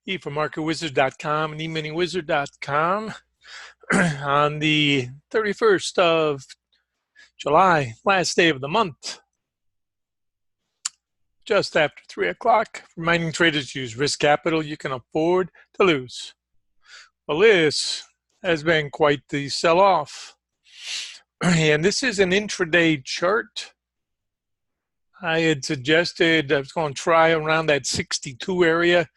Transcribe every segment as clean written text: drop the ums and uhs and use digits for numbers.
E for MarketWizard.com and eMiniWizard.com on the 31st of July, last day of the month, just after 3 o'clock. Reminding traders to use risk capital you can afford to lose. Well, this has been quite the sell-off. And this is an intraday chart. I had suggested I was going to try around that 62 area.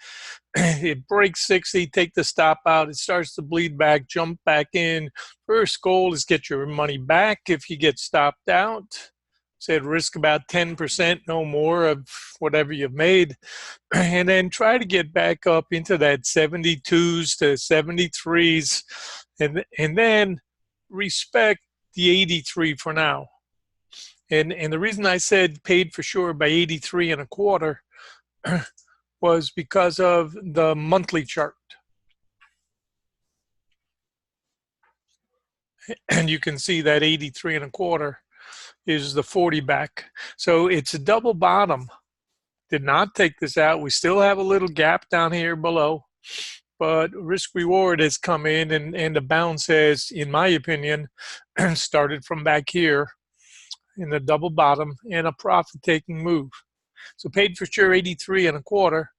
It breaks 60, take the stop out. It starts to bleed back, jump back in. First goal is get your money back if you get stopped out. Said risk about 10%, no more of whatever you've made. And then try to get back up into that 72s to 73s. And then respect the 83 for now. And the reason I said paid for sure by 83 and a quarter was because of the monthly chart. And you can see that 83 and a quarter is the 40 back. So it's a double bottom. Did not take this out. We still have a little gap down here below, but risk reward has come in, and the bounce has, in my opinion, started from back here in the double bottom and a profit taking move. So paid for sure 83 and a quarter.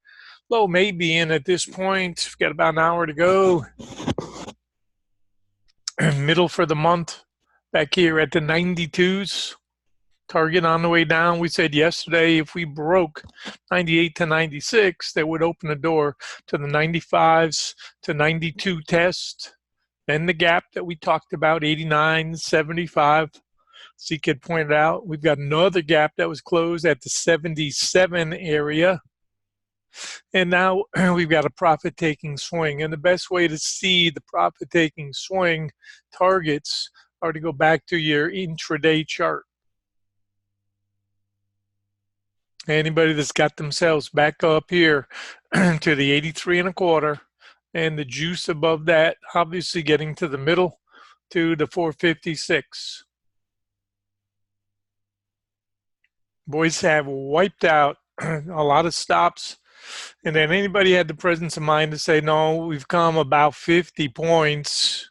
Low may be in at this point. We've got about an hour to go. Middle for the month back here at the 92s. Target on the way down. We said yesterday if we broke 98 to 96, that would open the door to the 95s to 92 test. Then the gap that we talked about, 89, 75. Seekit pointed out, we've got another gap that was closed at the 77 area. And now we've got a profit-taking swing. And the best way to see the profit-taking swing targets are to go back to your intraday chart. Anybody that's got themselves back up here to the 83 and a quarter and the juice above that, obviously getting to the middle to the 456. Boys have wiped out a lot of stops. And then anybody had the presence of mind to say, no, we've come about 50 points.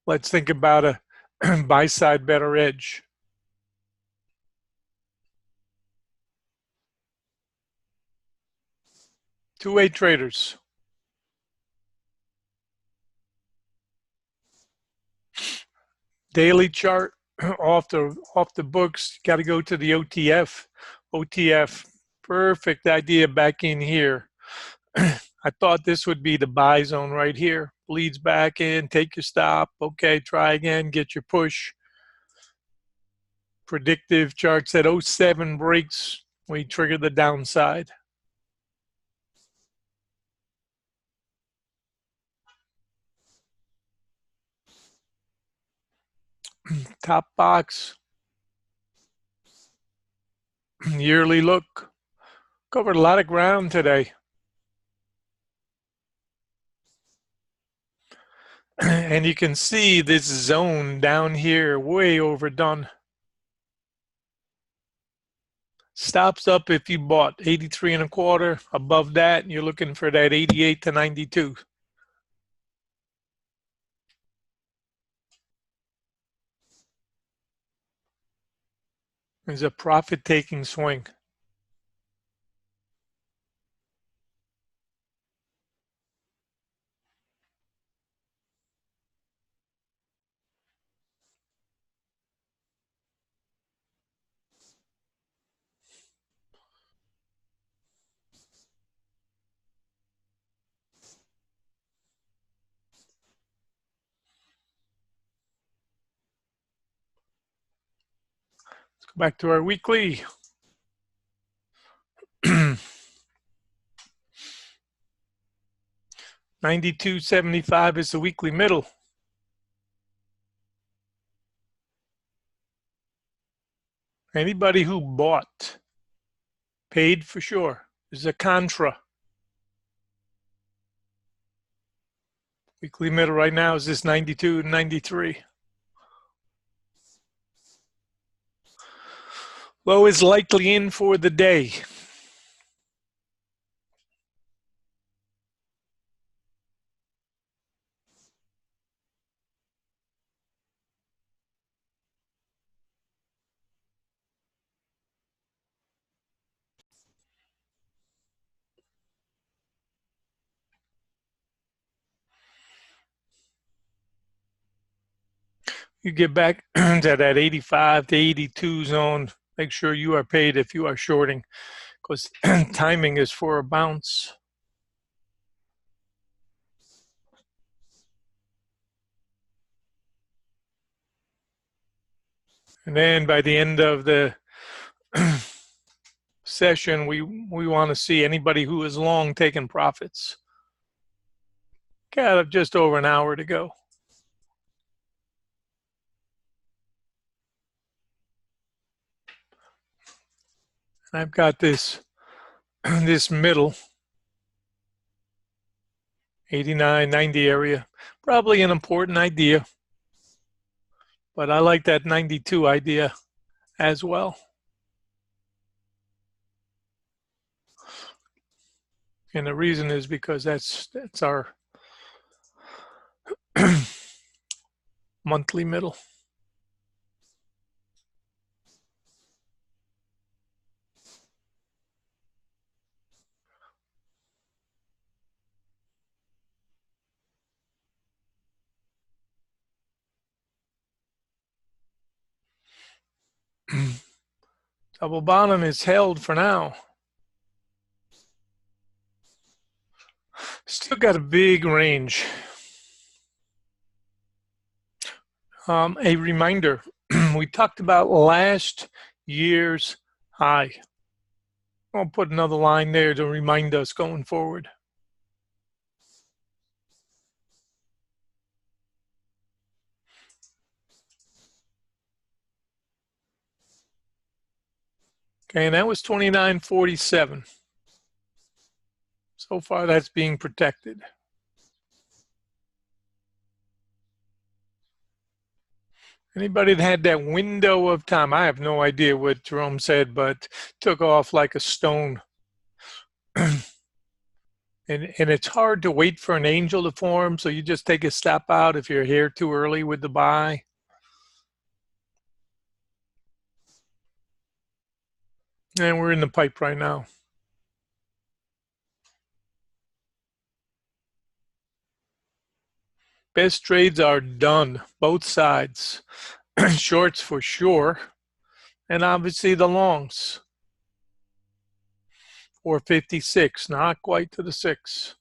Let's think about a buy side better edge. Two-way traders. Daily chart off the books. Got to go to the OTF. OTF, perfect idea back in here. I thought this would be the buy zone right here. Bleeds back in, take your stop. Okay, try again, get your push. Predictive chart said 07 breaks. We trigger the downside. Top box. Yearly look. Covered a lot of ground today. And you can see this zone down here way overdone. Stops up if you bought 83 and a quarter. Above that, you're looking for that 88 to 92. There's a profit-taking swing. Let's go back to our weekly. 92.75 is the weekly middle. Anybody who bought paid for sure. This is a contra. Weekly middle right now is this 92 and 93. Low is likely in for the day. you get back to that 85 to 82 zone, make sure you are paid if you are shorting, because timing is for a bounce. And then by the end of the session, we want to see anybody who is long taking profits. Got just over an hour to go. And I've got this this middle 89, 90 area, probably an important idea, but I like that 92 idea as well. And the reason is because that's our monthly middle. Double bottom is held for now. Still got a big range. A reminder, we talked about last year's high. I'll put another line there to remind us going forward. Okay, and that was 29.47. So far, that's being protected. Anybody that had that window of time, I have no idea what Jerome said, but took off like a stone. and it's hard to wait for an angel to form, so you just take a step out if you're here too early with the buy. And we're in the pipe right now. Best trades are done, both sides. Shorts for sure, and obviously the longs. 456, not quite to the 6.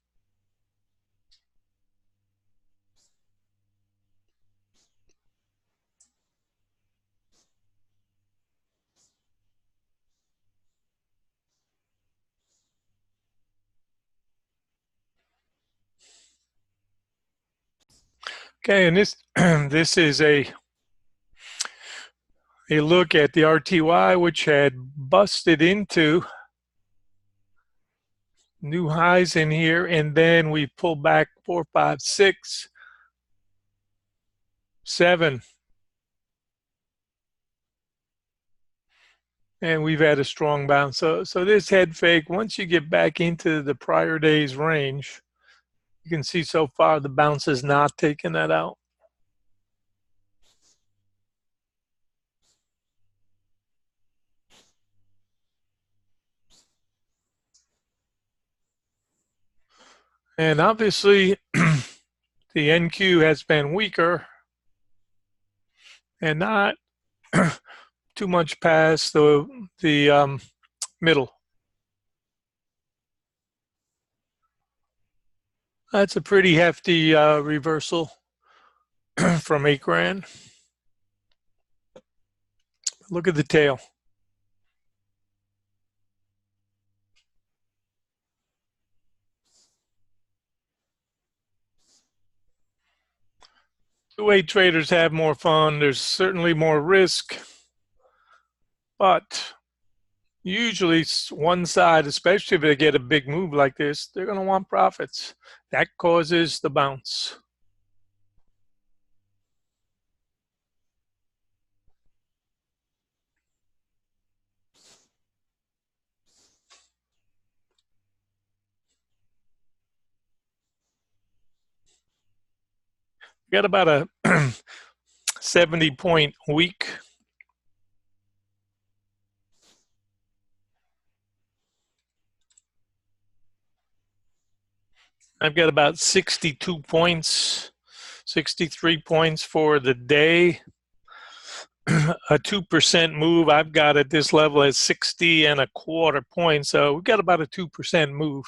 Okay, and this this is a look at the RTY, which had busted into new highs in here, and then we pulled back 4, 5, 6, 7. And we've had a strong bounce. So this head fake, once you get back into the prior day's range, you can see so far the bounce is not taking that out. And obviously, the NQ has been weaker and not too much past the middle. That's a pretty hefty reversal from 8 grand. Look at the tail. Two-way traders have more fun. There's certainly more risk, but usually one side, especially if they get a big move like this, they're going to want profits. That causes the bounce. We got about a 70-point week. I've got about 62 points, 63 points for the day. a 2% move. I've got at this level at 60.25 points. So we've got about a 2% move.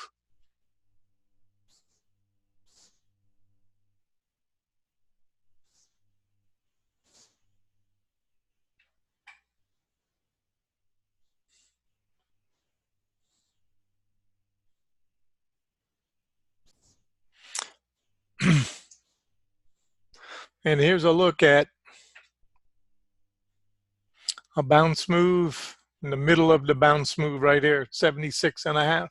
And here's a look at a bounce move in the middle of the bounce move right here, 76.5.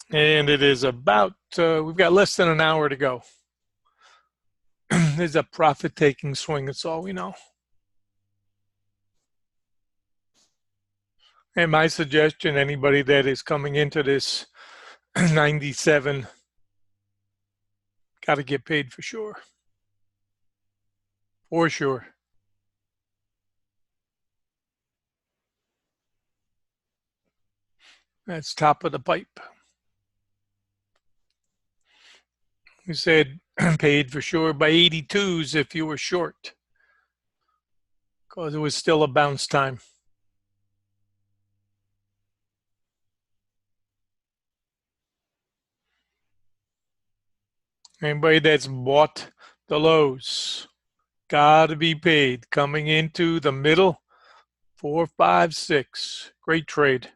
And it is about, we've got less than an hour to go. There's a profit-taking swing, that's all we know. And my suggestion, anybody that is coming into this 97, got to get paid for sure. For sure. That's top of the pipe. We said paid for sure by 82s if you were short, because it was still a bounce time. Anybody that's bought the lows, got to be paid. Coming into the middle, 4, 5, 6. Great trade.